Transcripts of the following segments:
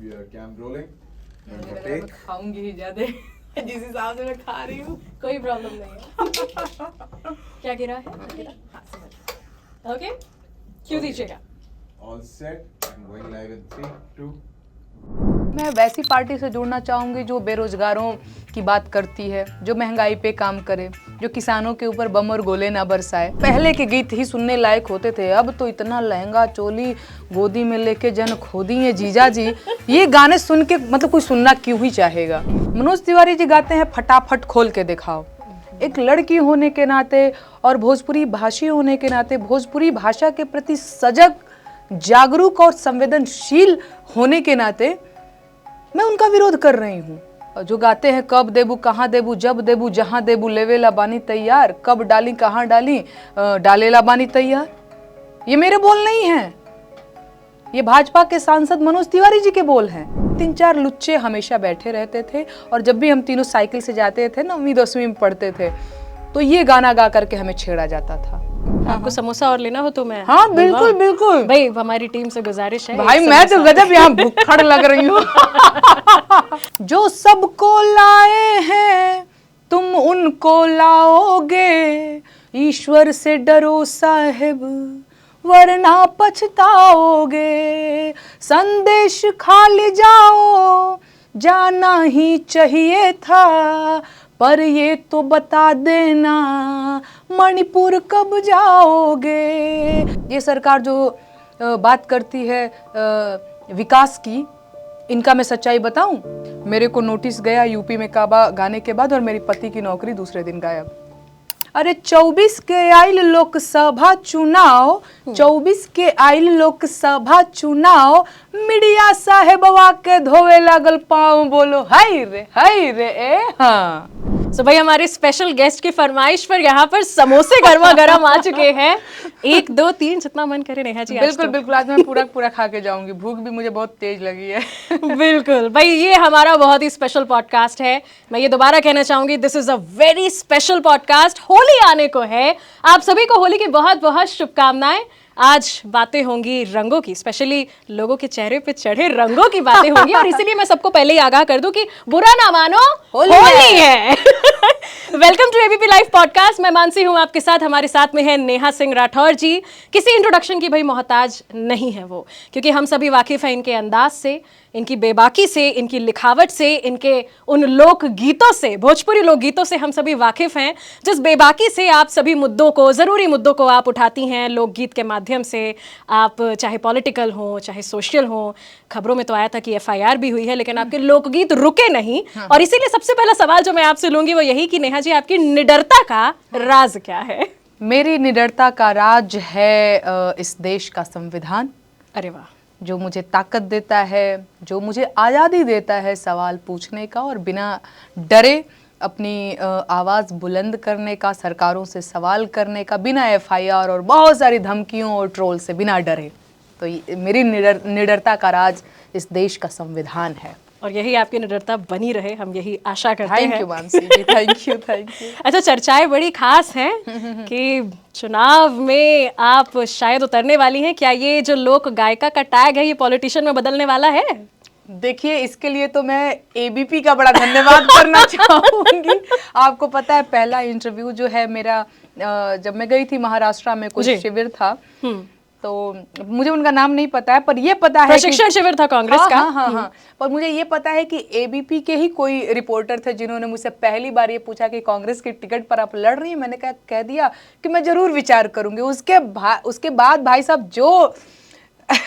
We are cam rolling. मुझे लगा मैं खाऊंगी ही ज्यादा जिस हिसाब से मैं खा रही हूँ कोई प्रॉब्लम नहीं है। क्या गिरा है? हाँ समझ। ओके क्यों दीजिएगा? All set. I'm going live in 3, 2. मैं वैसी पार्टी से जुड़ना चाहूँगी जो बेरोजगारों की बात करती है, जो महंगाई पे काम करे, जो किसानों के ऊपर बम और गोले ना बरसाए। पहले के गीत ही सुनने लायक होते थे, अब तो इतना लहंगा चोली गोदी में लेके जन खो दिए जीजा जी। ये गाने सुन के मतलब कोई सुनना क्यों ही चाहेगा। मनोज तिवारी जी गाते हैं फटाफट खोल के दिखाओ। एक लड़की होने के नाते और भोजपुरी भाषी होने के नाते भोजपुरी भाषा के प्रति सजग, जागरूक और संवेदनशील होने के नाते मैं उनका विरोध कर रही हूँ। जो गाते हैं कब देबू कहाँ देबू जब देबू जहाँ देबू लेवेला बानी तैयार, कब डाली कहाँ डाली डालेला बानी तैयार, ये मेरे बोल नहीं हैं, ये भाजपा के सांसद मनोज तिवारी जी के बोल हैं। 3-4 लुच्चे हमेशा बैठे रहते थे और जब भी हम तीनों साइकिल से जाते थे 9वीं 10वीं में पढ़ते थे तो ये गाना गा करके हमें छेड़ा जाता था। आपको समोसा और लेना हो तो मैं हाँ बिल्कुल बिल्कुल भाई, हमारी टीम से गुजारिश है। भाई मैं तो गजब यहाँ भुक्खड़ लग रही हूँ। जो सबको लाए हैं तुम उनको लाओगे, ईश्वर से डरो साहिब वरना पछताओगे। संदेश खा ले जाओ जाना ही चाहिए था, पर ये तो बता देना मणिपुर कब जाओगे। ये सरकार जो बात करती है विकास की, इनका मैं सच्चाई बताऊं, मेरे को नोटिस गया यूपी में काबा गाने के बाद और मेरी पति की नौकरी दूसरे दिन गायब। अरे 24 के आइल लोकसभा चुनाव, 24 के आइल लोकसभा चुनाव, मीडिया साहेबवा के धोवे लागल पाँव, बोलो हाय रे ए हाँ। तो भाई हमारे स्पेशल गेस्ट की फरमाइश पर यहाँ पर समोसे गर्मा गर्म आ चुके हैं। 1 2 3 जितना मन करे नेहा जी। बिल्कुल बिल्कुल, आज मैं पूरा खा के जाऊंगी, भूख भी मुझे बहुत तेज लगी है। बिल्कुल भाई, ये हमारा बहुत ही स्पेशल पॉडकास्ट है। मैं ये दोबारा कहना चाहूंगी, this is a very special podcast. Holi आने को है, आप सभी को होली की बहुत बहुत शुभकामनाएं। आज बातें होंगी रंगों की, स्पेशली लोगों के चेहरे पे चढ़े रंगों की बातें होंगी और इसीलिए मैं सबको पहले ही आगाह कर दूं कि बुरा ना मानो होली है। Welcome to ABP live podcast. मैं मानसी हूं आपके साथ, हमारे साथ में है नेहा सिंह राठौर जी। किसी इंट्रोडक्शन की भाई मोहताज नहीं है वो, क्योंकि हम सभी वाकिफ हैं इनके अंदाज से, इनकी बेबाकी से, इनकी लिखावट से, इनके उन लोक गीतों से, भोजपुरी लोक गीतों से हम सभी वाकिफ हैं, जिस बेबाकी से आप सभी मुद्दों को, ज़रूरी मुद्दों को आप उठाती हैं लोकगीत के माध्यम से। आप चाहे पॉलिटिकल हो चाहे सोशल हो, खबरों में तो आया था कि एफआईआर भी हुई है, लेकिन आपके लोकगीत रुके नहीं। और इसीलिए सबसे पहला सवाल जो मैं आपसे लूंगी वो यही कि नेहा जी, आपकी निडरता का राज क्या है? मेरी निडरता का राज है इस देश का संविधान। अरे वाह। जो मुझे ताकत देता है, जो मुझे आज़ादी देता है सवाल पूछने का और बिना डरे अपनी आवाज़ बुलंद करने का, सरकारों से सवाल करने का, बिना एफआईआर और बहुत सारी धमकियों और ट्रोल से बिना डरे। तो मेरी निडरता का राज इस देश का संविधान है और यही आपकी निडरता बनी रहे, हम यही आशा करते हैं। Thank you Mansi ji, thank you. अच्छा, चर्चाएं बड़ी खास हैं कि चुनाव में आप शायद उतरने वाली हैं। क्या ये जो लोक गायिका का टैग है ये पॉलिटिशियन में बदलने वाला है? देखिए, इसके लिए तो मैं एबीपी का बड़ा धन्यवाद करना चाहूँगी। आपको पता है, पहला इंटरव्यू जो है मेरा, जब मैं गई थी महाराष्ट्र में, कुछ शिविर था, तो मुझे उनका नाम नहीं पता है, पर ये पता है प्रशिक्षण शिविर था कांग्रेस का। हाँ, पर मुझे ये पता है कि एबीपी के ही कोई रिपोर्टर थे जिन्होंने मुझसे पहली बार ये पूछा कि कांग्रेस की टिकट पर आप लड़ रही हैं। मैंने कह दिया कि मैं जरूर विचार करूंगी। उसके बाद भाई साहब जो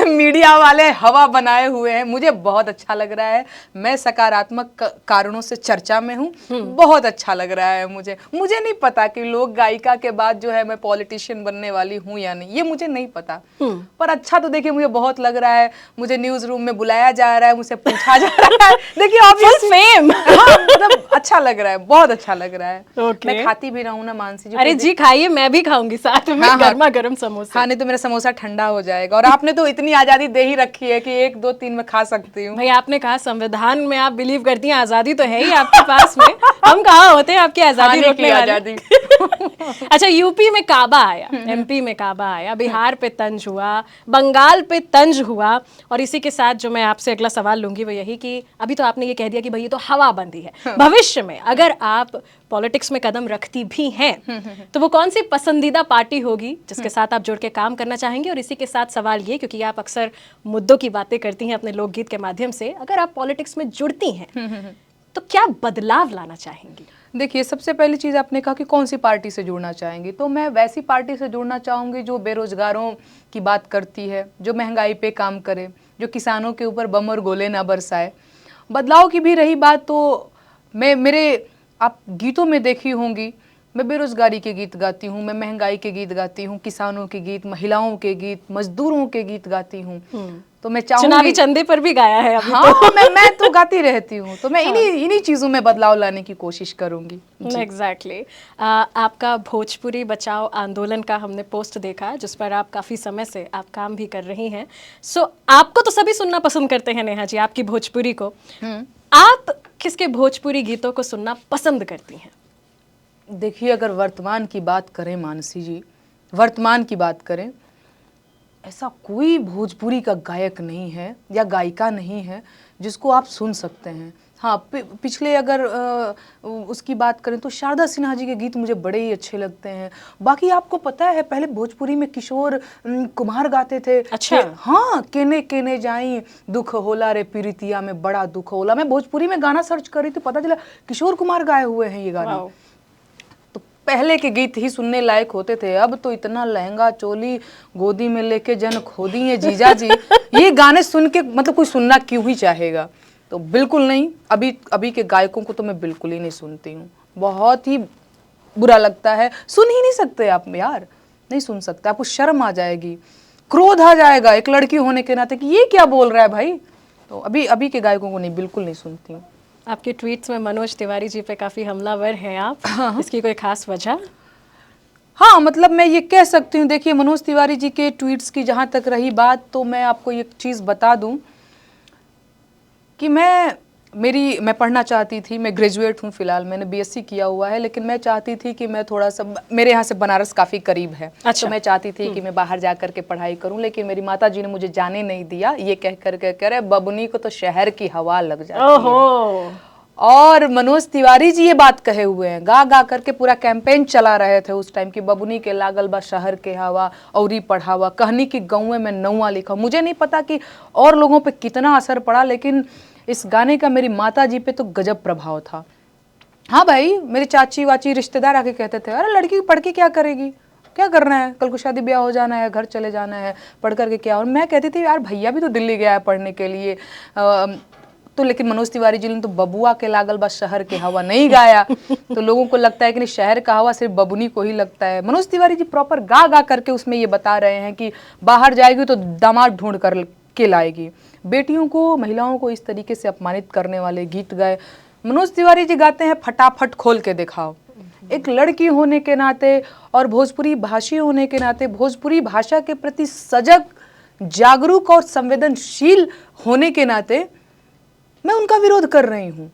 मीडिया वाले हवा बनाए हुए हैं, मुझे बहुत अच्छा लग रहा है। मैं सकारात्मक कारणों से चर्चा में हूँ, बहुत अच्छा लग रहा है मुझे नहीं पता कि लोक गायिका के बाद जो है मैं पॉलिटिशियन बनने वाली हूँ या नहीं, ये मुझे नहीं पता। पर अच्छा तो देखिए मुझे बहुत लग रहा है। मुझे न्यूज रूम में बुलाया जा रहा है, मुझसे पूछा जा रहा है। देखिए ऑब्वियस फेम, मतलब अच्छा लग रहा है, बहुत अच्छा लग रहा है। मैं खाती भी रहूँ ना मानसी जी। अरे जी खाइए, मैं भी खाऊंगी साथ में गर्मा गर्म समोसा। हाँ, नहीं तो मेरा समोसा ठंडा हो जाएगा। और आपने तो इतनी आजादी दे ही रखी है कि 1 2 3 में खा सकती हूँ। भाई आपने कहा संविधान में आप बिलीव करती हैं, आजादी तो है ही आपके पास में। हम कहाँ होते हैं आपकी आजादी रोकने वाले। अच्छा, यूपी में काबा आया, एमपी में काबा आया, बिहार पे तंज हुआ, बंगाल पे तंज हुआ, और इसी के साथ जो मैं आपसे अगला सवाल लूंगी वो यही कि अभी तो आपने ये कह दिया कि भाई ये तो हवाबंदी है, भविष्य में अगर आप पॉलिटिक्स में कदम रखती भी हैं तो वो कौन सी पसंदीदा पार्टी होगी जिसके साथ आप जुड़ के काम करना चाहेंगे? और इसी के साथ सवाल ये, क्योंकि आप अक्सर मुद्दों की बातें करती हैं अपने लोकगीत के माध्यम से, अगर आप पॉलिटिक्स में जुड़ती हैं तो क्या बदलाव लाना चाहेंगी? देखिए, सबसे पहली चीज़ आपने कहा कि कौन सी पार्टी से जुड़ना चाहेंगी, तो मैं वैसी पार्टी से जुड़ना चाहूँगी जो बेरोजगारों की बात करती है, जो महंगाई पे काम करे, जो किसानों के ऊपर बम और गोले ना बरसाए। बदलाव की भी रही बात तो आप गीतों में देखी होंगी, मैं बेरोजगारी के गीत गाती हूँ, मैं महंगाई के गीत गाती हूँ, किसानों के गीत, महिलाओं के गीत, मजदूरों के गीत गाती हूँ। तो मैं चाहूँगी, चुनावी चंदे पर भी गाया है अभी। हाँ, तो मैं तो गाती रहती हूँ, तो मैं इन्हीं चीजों में बदलाव लाने की कोशिश करूंगी। एग्जैक्टली। आपका भोजपुरी बचाओ आंदोलन का हमने पोस्ट देखा जिस पर आप काफी समय से आप काम भी कर रही हैं। सो आपको तो सभी सुनना पसंद करते हैं नेहा जी, आपकी भोजपुरी को। आप किसके भोजपुरी गीतों को सुनना पसंद करती हैं? देखिए, अगर वर्तमान की बात करें मानसी जी, वर्तमान की बात करें, ऐसा कोई भोजपुरी का गायक नहीं है या गायिका नहीं है जिसको आप सुन सकते हैं। हाँ, पिछले अगर उसकी बात करें तो शारदा सिन्हा जी के गीत मुझे बड़े ही अच्छे लगते हैं। बाकी आपको पता है, पहले भोजपुरी में किशोर कुमार गाते थे। अच्छा। हाँ, केने केने जाई दुख होला रे पीरितिया में बड़ा दुख होला। मैं भोजपुरी में गाना सर्च कर रही थी, पता चला किशोर कुमार गाए हुए हैं ये गाना। तो पहले के गीत ही सुनने लायक होते थे, अब तो इतना लहंगा चोली गोदी में लेके जन खोदी है जीजा जी, ये गाने सुन के मतलब कोई सुनना क्यों ही चाहेगा? तो बिल्कुल नहीं, अभी के गायकों को तो मैं बिल्कुल ही नहीं सुनती हूँ, बहुत ही बुरा लगता है। सुन ही नहीं सकते आप यार, नहीं सुन सकते, आपको शर्म आ जाएगी, क्रोध आ जाएगा एक लड़की होने के नाते कि ये क्या बोल रहा है भाई। तो अभी के गायकों को नहीं, बिल्कुल नहीं सुनती हूँ। आपके ट्वीट्स में मनोज तिवारी जी पे काफी हमलावर हैं आप। हाँ। इसकी कोई खास वजह? हाँ, मतलब मैं ये कह सकती हूँ, देखिए मनोज तिवारी जी के ट्वीट्स की जहाँ तक रही बात, तो मैं आपको एक चीज़ बता दूँ कि मैं पढ़ना चाहती थी, मैं ग्रेजुएट हूँ फिलहाल, मैंने बीएससी किया हुआ है, लेकिन मैं चाहती थी कि मैं थोड़ा सा, मेरे यहाँ से बनारस काफ़ी करीब है। अच्छा। तो मैं चाहती थी कि मैं बाहर जा कर के पढ़ाई करूँ, लेकिन मेरी माता जी ने मुझे जाने नहीं दिया, ये कह रहे बबुनी को तो शहर की हवा लग जाती है। और मनोज तिवारी जी ये बात कहे हुए हैं, गा गा करके पूरा कैंपेन चला रहे थे उस टाइम की, बबुनी के लागल बा शहर के हवा औरी पढ़ावा, कहनी की गौए में नौवा लिखा। मुझे नहीं पता कि और लोगों पे कितना असर पड़ा, लेकिन इस गाने का मेरी माता जी पे तो गजब प्रभाव था। हाँ भाई, मेरी चाची वाची रिश्तेदार आके कहते थे, अरे लड़की पढ़ के क्या करेगी, क्या करना है, कल को शादी ब्याह हो जाना है, घर चले जाना है, पढ़ करके क्या। और मैं कहती थी यार भैया भी तो दिल्ली गया है पढ़ने के लिए। तो लेकिन मनोज तिवारी जी ने तो बबुआ के लागल बा शहर के हवा नहीं गाया। तो लोगों को लगता है कि नहीं, शहर का हवा सिर्फ बबुनी को ही लगता है। मनोज तिवारी जी प्रॉपर गा गा करके उसमें ये बता रहे हैं कि बाहर जाएगी तो दामाद ढूंढ कर के लाएगी। बेटियों को, महिलाओं को इस तरीके से अपमानित करने वाले गीत गाए। मनोज तिवारी जी गाते हैं फटाफट खोल के दिखाओ। एक लड़की होने के नाते और भोजपुरी भाषी होने के नाते, भोजपुरी भाषा के प्रति सजग, जागरूक और संवेदनशील होने के नाते मैं उनका विरोध कर रही हूँ।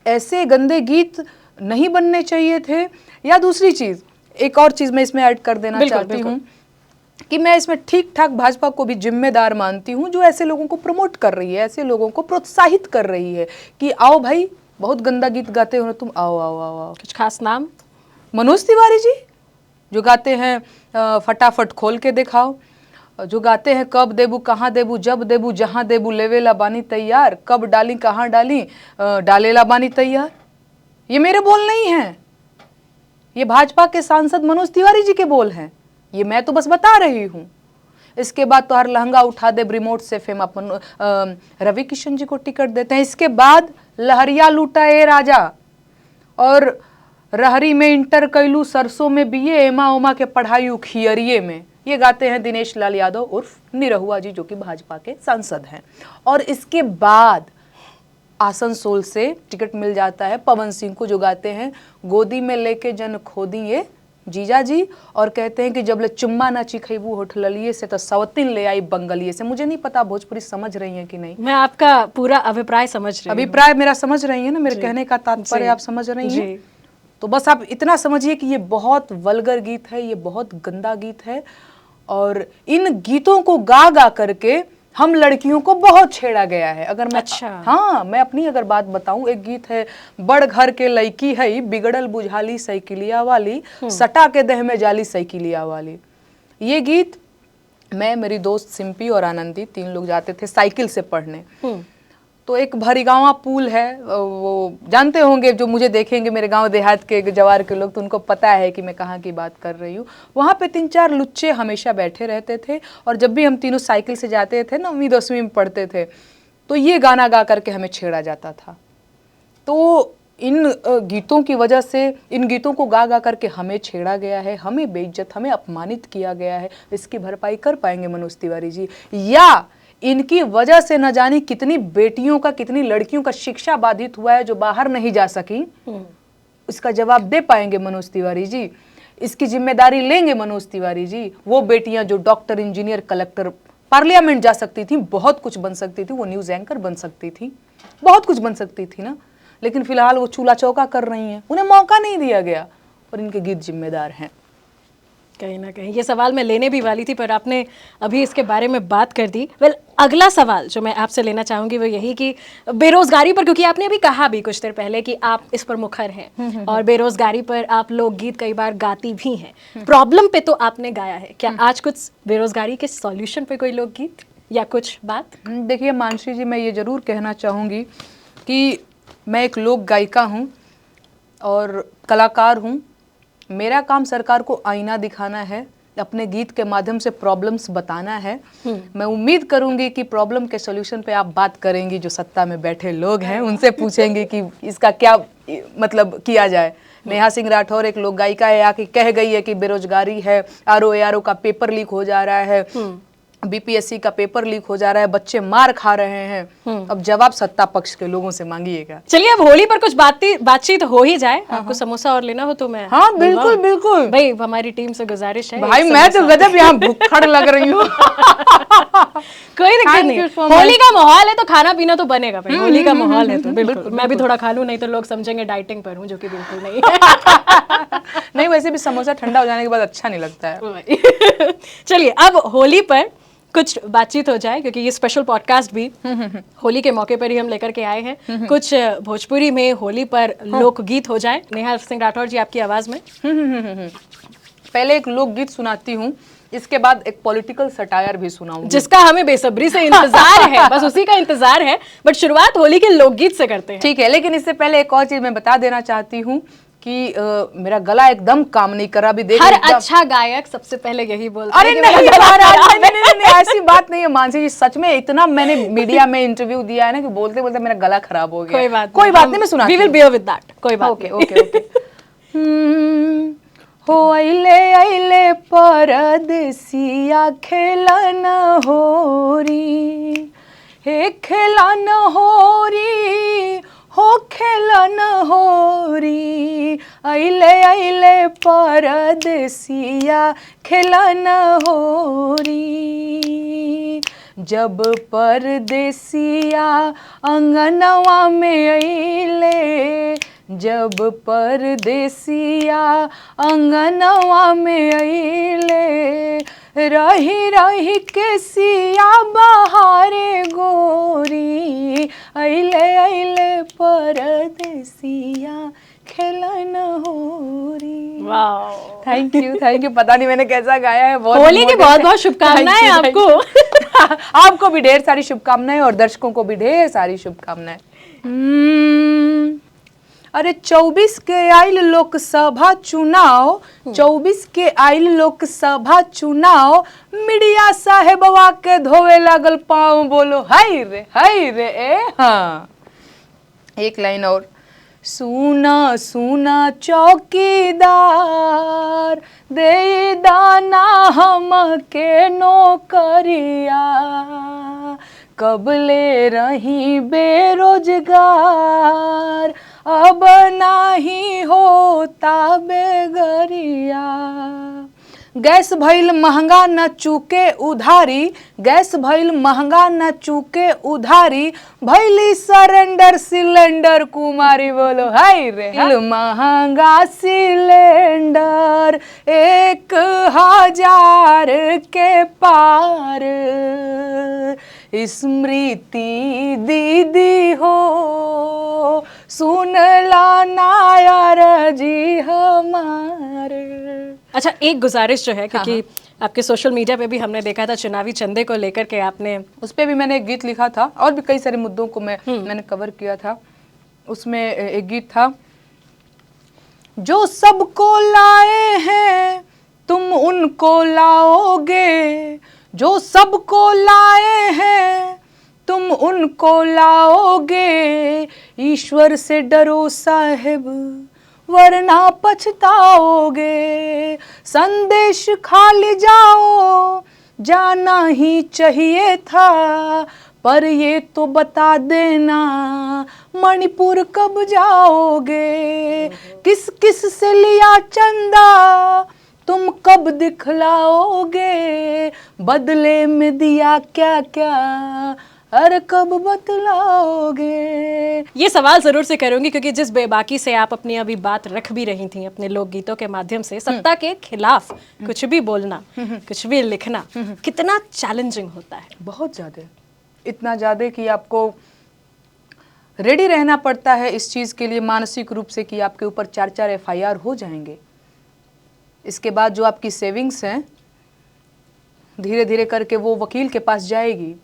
ऐसे गंदे गीत नहीं बनने चाहिए थे। या दूसरी चीज़, एक और चीज़ मैं इसमें ऐड कर देना चाहती हूँ कि मैं इसमें ठीक ठाक भाजपा को भी जिम्मेदार मानती हूँ, जो ऐसे लोगों को प्रमोट कर रही है, ऐसे लोगों को प्रोत्साहित कर रही है कि आओ भाई, बहुत गंदा गीत गाते हो ना तुम, आओ आओ आओ आओ। कुछ खास नाम? मनोज तिवारी जी जो गाते हैं फटाफट खोल के दिखाओ, जो गाते हैं कब देबू कहाँ देबू जब देबू जहाँ देबू लेवेला बानी तैयार, कब डाली कहाँ डाली डालेला बानी तैयार। ये मेरे बोल नहीं हैं, ये भाजपा के सांसद मनोज तिवारी जी के बोल हैं। ये मैं तो बस बता रही हूँ। इसके बाद तो हर लहंगा उठा दे रिमोट से फेम अपन रवि किशन जी को टिकट देते हैं। इसके बाद लहरिया लूटा ए राजा और रहरी में इंटर कैलू, सरसों में बीए, एमा ओमा के पढ़ाई खियरिए में। ये गाते हैं दिनेश लाल यादव उर्फ निरहुआ जी, जो कि भाजपा के सांसद हैं। और इसके बाद आसनसोल से टिकट मिल जाता है पवन सिंह को, जो गाते हैं गोदी में लेके जन खोदी ये जीजा जी, और कहते हैं कि जब ले चुम्मा ना चिखैबू होठलिए से तो सवतिन ले आई बंगलिए से। मुझे नहीं पता भोजपुरी समझ रही हैं कि नहीं। मैं आपका पूरा अभिप्राय समझ रही हूँ। अभिप्राय मेरा समझ रही है ना, मेरे कहने का तात्पर्य आप समझ रही हैं। तो बस आप इतना समझिए कि ये बहुत वल्गर गीत है, ये बहुत गंदा गीत है, और इन गीतों को गा गा करके हम लड़कियों को बहुत छेड़ा गया है। अगर मैं हाँ, मैं अपनी अगर बात बताऊं, एक गीत है, बड़ घर के लड़की है बिगड़ल बुझाली साइकिलिया वाली, सटा के देह में जाली साइकिलिया वाली। ये गीत मैं, मेरी दोस्त सिंपी और आनंदी 3 लोग जाते थे साइकिल से पढ़ने। तो एक भरीगांवा पुल है, वो जानते होंगे, जो मुझे देखेंगे मेरे गांव देहात के जवार के लोग, तो उनको पता है कि मैं कहाँ की बात कर रही हूँ। वहाँ पे 3-4 लुच्चे हमेशा बैठे रहते थे, और जब भी हम तीनों साइकिल से जाते थे, 9वीं 10वीं में पढ़ते थे, तो ये गाना गा करके हमें छेड़ा जाता था। तो इन गीतों की वजह से, इन गीतों को गा गा करके हमें छेड़ा गया है, हमें बेइज्जत, हमें अपमानित किया गया है। इसकी भरपाई कर पाएंगे मनोज तिवारी जी, या इनकी वजह से न जाने कितनी बेटियों का, कितनी लड़कियों का शिक्षा बाधित हुआ है जो बाहर नहीं जा सकी, इसका जवाब दे पाएंगे मनोज तिवारी जी? इसकी जिम्मेदारी लेंगे मनोज तिवारी जी? वो बेटियां जो डॉक्टर, इंजीनियर, कलेक्टर, पार्लियामेंट जा सकती थी, बहुत कुछ बन सकती थी, वो न्यूज एंकर बन सकती थी, बहुत कुछ बन सकती थी ना, लेकिन फिलहाल वो चूल्हा चौका कर रही हैं, उन्हें मौका नहीं दिया गया, और इनके गीत जिम्मेदार हैं। कहीं ना कहीं ये सवाल मैं लेने भी वाली थी, पर आपने अभी इसके बारे में बात कर दी। अगला सवाल जो मैं आपसे लेना चाहूंगी वो यही कि बेरोजगारी पर, क्योंकि आपने अभी कहा भी कुछ देर पहले कि आप इस पर मुखर हैं और बेरोजगारी पर आप लोकगीत कई बार गाती भी हैं। प्रॉब्लम पे तो आपने गाया है, क्या आज कुछ बेरोजगारी के सॉल्यूशन पे कोई लोकगीत या कुछ बात? देखिए मानसी जी, मैं ये जरूर कहना चाहूँगी कि मैं एक लोक गायिका हूँ और कलाकार हूँ। मेरा काम सरकार को आईना दिखाना है, अपने गीत के माध्यम से प्रॉब्लम्स बताना है। मैं उम्मीद करूंगी कि प्रॉब्लम के सॉल्यूशन पे आप बात करेंगी, जो सत्ता में बैठे लोग हैं उनसे पूछेंगे कि इसका क्या मतलब किया जाए। नेहा सिंह राठौर एक लोक गायिका है, आके कह गई है कि बेरोजगारी है, आरओ का पेपर लीक हो जा रहा है, बीपीएससी का पेपर लीक हो जा रहा है, बच्चे मार खा रहे हैं। अब जवाब सत्ता पक्ष के लोगों से मांगिएगा। चलिए अब होली पर कुछ बातचीत हो ही जाए। आपको समोसा और लेना हो तो मैं, हाँ बिल्कुल बिल्कुल भाई, हमारी टीम से गुजारिश है। भाई मैं तो गजब यहाँ भुक्खड़ लग रही हूँ। कोई दिक्कत नहीं, होली का माहौल है तो खाना पीना तो बनेगा भाई, होली का माहौल है तो बिल्कुल। मैं भी थोड़ा खा लूं, नहीं तो लोग समझेंगे डाइटिंग पर हूँ, जो कि बिल्कुल नहीं। नहीं, वैसे भी समोसा ठंडा हो जाने के बाद अच्छा नहीं लगता है। चलिए अब होली पर कुछ बातचीत हो जाए, क्योंकि ये स्पेशल पॉडकास्ट भी होली के मौके पर ही हम लेकर के आए हैं। कुछ भोजपुरी में होली पर लोकगीत हो जाए। नेहा सिंह राठौर जी, आपकी आवाज में पहले एक लोकगीत सुनाती हूँ, इसके बाद एक पॉलिटिकल सटायर भी सुनाऊंगी, जिसका हमें बेसब्री से इंतजार है, बस उसी का इंतजार है। बट शुरुआत होली के लोकगीत से करते हैं। ठीक है, लेकिन इससे पहले एक और चीज मैं बता देना चाहती हूँ कि मेरा गला एकदम काम नहीं कर रहा। अभी देख, हर अच्छा गायक सबसे पहले यही बोलता है। अरे नहीं, नहीं, ऐसी बात नहीं है मानसी जी, सच में इतना मैंने मीडिया में इंटरव्यू दिया है ना कि बोलते बोलते मेरा गला खराब हो गया। कोई बात नहीं, मैं सुनाती हूँ। We will bear with that, कोई बात नहीं। ओके। हो अइले परदेसिया खेलन होरी, हे खेलन होरी, हो खेलन होरी, अइले परदेसिया खेलन होरी। जब परदेसिया अंगनवा में अइले, जब परदेसिया अंगनवा में अइले, रही रही के सिया बहारे गोरी, अइले परदेसिया खेलन होरी। Wow, thank you. पता नहीं मैंने कैसा गाया है। होली की बहुत बहुत शुभकामनाएं आपको। आपको भी ढेर सारी शुभकामनाएं और दर्शकों को भी ढेर सारी शुभकामनाएं। अरे 24 के आइल लोकसभा चुनाव, 24 के आइल लोकसभा चुनाव, मीडिया साहेबवा के धोवे लागल पाँव, बोलो हाय रे ए हाँ। एक लाइन और, सुना सुना चौकीदार, दे दाना हमके नौकरिया, कबले रही बेरोजगार, अब नाही होता बेगरिया। गैस भइल महंगा न चूके उधारी, गैस भइल महंगा न चूके उधारी, भइली सरेंडर सिलेंडर कुमारी बोलो हाय रे हाय। महंगा सिलेंडर 1000 के पार, स्मृति दीदी हो सुन ला नायर जी हमार। अच्छा, एक गुजारिश जो है, क्योंकि आपके सोशल मीडिया पे भी हमने देखा था चुनावी चंदे को लेकर के आपने, उस पे भी मैंने एक गीत लिखा था और भी कई सारे मुद्दों को मैंने कवर किया था। उसमें एक गीत था, जो सबको लाए हैं तुम उनको लाओगे, जो सबको लाए हैं तुम उनको लाओगे, ईश्वर से डरो साहिब वरना पछताओगे, संदेश खा ले जाओ जाना ही चाहिए था, पर ये तो बता देना मणिपुर कब जाओगे, किस किस से लिया चंदा तुम कब दिखलाओगे, बदले में दिया क्या क्या अरे कब बतलाओगे। ये सवाल जरूर से करूंगी, क्योंकि जिस बेबाकी से आप अपनी अभी बात रख भी रही थी अपने लोकगीतों के माध्यम से, सत्ता के खिलाफ कुछ भी बोलना, कुछ भी लिखना कितना चैलेंजिंग होता है। बहुत ज़्यादा, इतना ज़्यादा कि आपको रेडी रहना पड़ता है इस चीज़ के लिए मानसिक रूप से कि आपके ऊपर 4-4 FIR हो जाएंगे। इसके बाद जो आपकी सेविंग्स हैं धीरे धीरे करके वो वकील के पास जाएगी।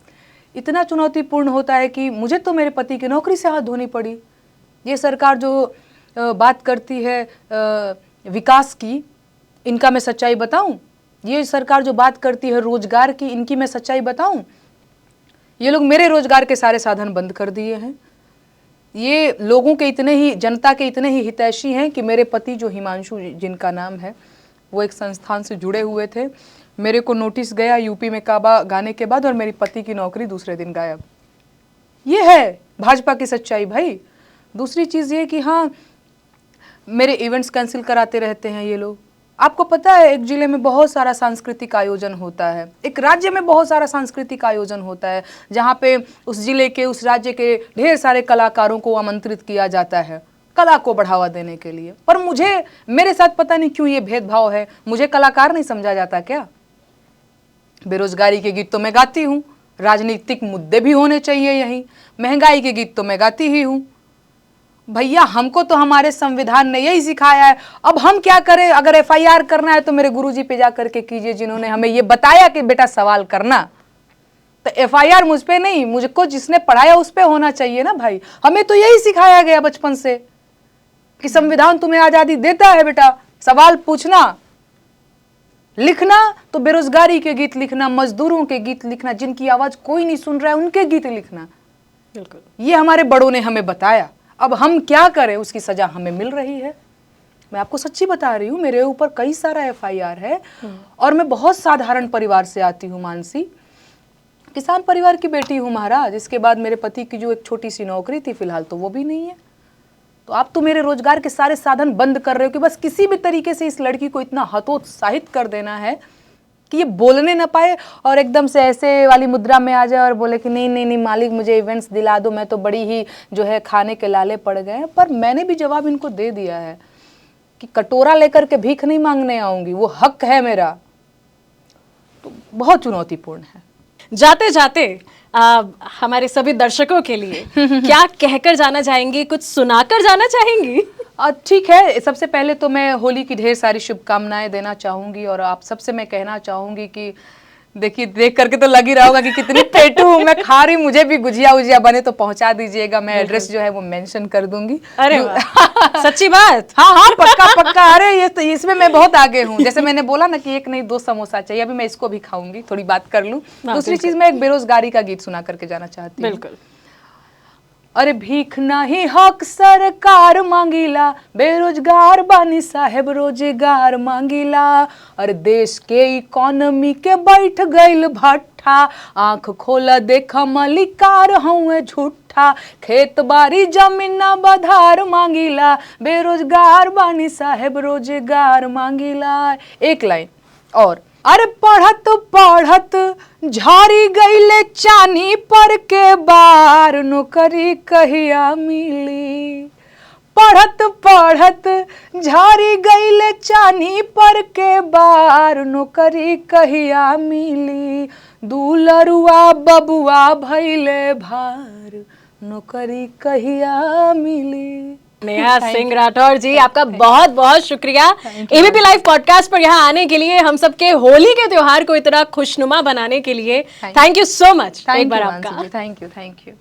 इतना चुनौतीपूर्ण होता है कि मुझे तो मेरे पति की नौकरी से हाथ धोनी पड़ी। ये सरकार जो बात करती है विकास की, इनका मैं सच्चाई बताऊं? ये सरकार जो बात करती है रोजगार की, इनकी मैं सच्चाई बताऊं? ये लोग मेरे रोजगार के सारे साधन बंद कर दिए हैं। ये लोगों के इतने ही, जनता के इतने ही हितैषी हैं कि मेरे पति जो हिमांशु जिनका नाम है, वो एक संस्थान से जुड़े हुए थे। मेरे को नोटिस गया यूपी में काबा गाने के बाद और मेरी पति की नौकरी दूसरे दिन गायब। ये है भाजपा की सच्चाई भाई। दूसरी चीज़ ये कि हाँ, मेरे इवेंट्स कैंसिल कराते रहते हैं ये लोग। आपको पता है एक जिले में बहुत सारा सांस्कृतिक आयोजन होता है, एक राज्य में बहुत सारा सांस्कृतिक आयोजन होता है, जहाँ पे उस जिले के, उस राज्य के ढेर सारे कलाकारों को आमंत्रित किया जाता है कला को बढ़ावा देने के लिए। पर मुझे, मेरे साथ पता नहीं क्यों ये भेदभाव है, मुझे कलाकार नहीं समझा जाता क्या? बेरोजगारी के गीत तो मैं गाती हूँ, राजनीतिक मुद्दे भी होने चाहिए यही, महंगाई के गीत तो मैं गाती ही हूँ। भैया हमको तो हमारे संविधान ने यही सिखाया है। अब हम क्या करें? अगर FIR करना है तो मेरे गुरुजी पे जा करके कीजिए, जिन्होंने हमें ये बताया कि बेटा सवाल करना। तो FIR मुझ पे नहीं, मुझको जिसने पढ़ाया उस पे होना चाहिए ना भाई। हमें तो यही सिखाया गया बचपन से कि संविधान तुम्हें आजादी देता है बेटा, सवाल पूछना, लिखना तो बेरोजगारी के गीत लिखना, मजदूरों के गीत लिखना, जिनकी आवाज कोई नहीं सुन रहा है उनके गीत लिखना। बिल्कुल, ये हमारे बड़ों ने हमें बताया। अब हम क्या करें? उसकी सजा हमें मिल रही है। मैं आपको सच्ची बता रही हूँ, मेरे ऊपर कई सारा FIR है और मैं बहुत साधारण परिवार से आती हूँ मानसी, किसान परिवार की बेटी हूँ महाराज। इसके बाद मेरे पति की जो एक छोटी सी नौकरी थी, फिलहाल तो वो भी नहीं है। तो आप तो मेरे रोजगार के सारे साधन बंद कर रहे हो कि बस किसी भी तरीके से इस लड़की को इतना हतोत्साहित कर देना है कि ये बोलने ना पाए और एकदम से ऐसे वाली मुद्रा में आ जाए और बोले कि नहीं नहीं नहीं मालिक मुझे इवेंट्स दिला दो, मैं तो बड़ी ही जो है खाने के लाले पड़ गए हैं। पर मैंने भी जवाब इनको दे दिया है कि कटोरा लेकर के भीख नहीं मांगने आऊंगी, वो हक है मेरा। तो बहुत चुनौतीपूर्ण है। जाते जाते हमारे सभी दर्शकों के लिए क्या कहकर जाना चाहेंगी, कुछ सुनाकर जाना चाहेंगी? ठीक है, सबसे पहले तो मैं होली की ढेर सारी शुभकामनाएं देना चाहूँगी और आप सबसे मैं कहना चाहूँगी कि देखिए, देख करके तो लग ही रहा होगा कि कितनी पेटू हूँ मैं, खा रही, मुझे भी गुजिया उजिया बने तो पहुंचा दीजिएगा। मैं एड्रेस जो है वो मेंशन कर दूंगी। अरे सच्ची बात? हाँ हाँ, पक्का पक्का। अरे ये तो इसमें मैं बहुत आगे हूँ। जैसे मैंने बोला ना कि एक नहीं 2 समोसा चाहिए, अभी मैं इसको भी खाऊंगी, थोड़ी बात कर लूँ। दूसरी चीज, मैं एक बेरोजगारी का गीत सुना करके जाना चाहती हूँ। बिल्कुल। अरे भीख नहीं हक सरकार मांगीला, बेरोजगार बानी साहेब रोजगार मांगीला। अरे देश के इकोनॉमी के बैठ गईल भट्ठा, आंख खोला देखा मलिकार हूँ झूठा। खेत बाड़ी जमीना बधार मांगीला, बेरोजगार बानी साहेब रोजगार मांगीला। एक लाइन, और अरे पढ़त पढ़त झाड़ी गईले चानी पर के बार नौकरी कहिया मिली। पढ़त पढ़त झाड़ी गईले चानी पर के बार नौकरी कहिया मिली। दूलरुआ बबुआ भैले भार नौकरी कहिया मिली। नेहा सिंह राठौर जी, आपका बहुत बहुत शुक्रिया एबीपी लाइव पॉडकास्ट पर यहाँ आने के लिए, हम सबके होली के त्योहार को इतना खुशनुमा बनाने के लिए। थैंक यू सो मच एक बार आपका। Thank you.